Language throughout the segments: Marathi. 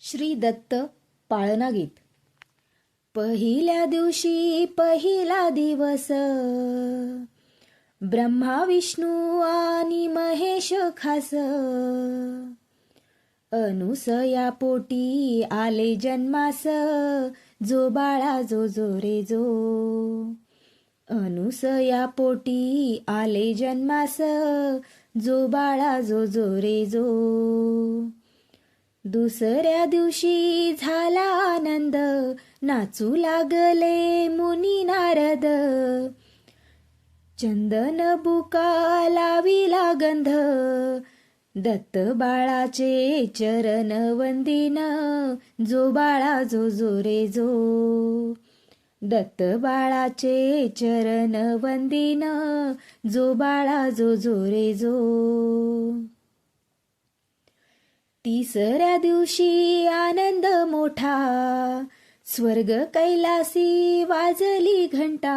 श्री दत्त पाळणा गीत. पहिल्या दिवशी पहिला दिवस, ब्रह्मा विष्णू आणि महेश खास. अनुसया पोटी आले जन्मास, जो बाळा जो जो रे जो. अनुसया पोटी आले जन्मास, जो बाळा जो जो रे जो. दुसऱ्या दिवशी झाला आनंद, नाचू लागले मुनी नारद. चंदन बुका लाविला गंध, दत्त बाळाचे चरण वंदिन. जो बाळा जो जो रे जो. दत्त बाळाचे चरण वंदिन, जो बाळा जो जो रे जो. तिसऱ्या दिवशी आनंद मोठा, स्वर्ग कैलासी वाजली घंटा.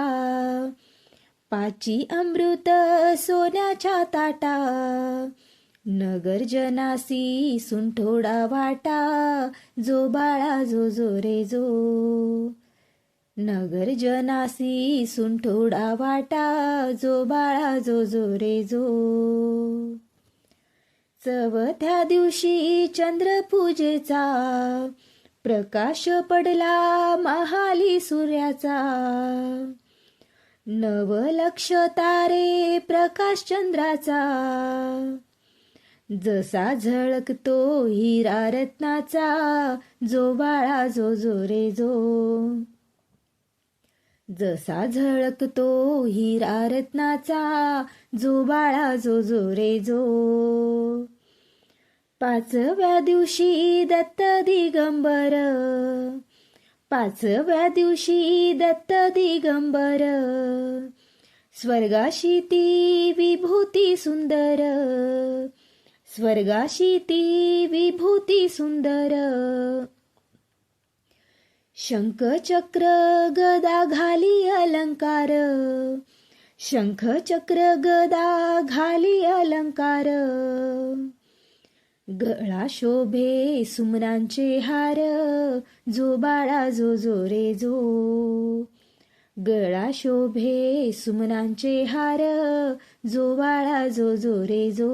पाची अमृत सोन्याच्या ताटा, नगर जनासी सुंठोडा वाटा. जो बाळा जो जो रे जो. नगर जनासी सुंठोडा वाटा, जो बाळा जो जो रे जो. चौथ्या दिवशी चंद्रपूजेचा, प्रकाश पडला महाली सूर्याचा. नवलक्ष तारे प्रकाश चंद्राचा, जसा झळकतो हिरा रत्नाचा. जो बाळा जो जो रे जो. जसा झळकतो हिरा रत्नाचा, जो बाळा जो जो रे जो. पाचव्या दिवशी दत्त दिगंबर, पाचव्या दिवशी दत्त दिगंबर. स्वर्गाशी ती विभूती सुंदर, स्वर्गाशी ती विभूती सुंदर. शंख चक्र गदा घाली अलंकार, शंख चक्र गदा घाली अलंकार. गळा शोभे सुमनांचे हार, जो बाळा जो जो रे जो. गळा शोभे सुमनांचे हार, जो बाळा जो जो रे जो.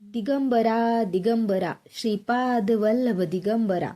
दिगंबरा दिगंबरा, श्रीपाद वल्लभ दिगंबरा.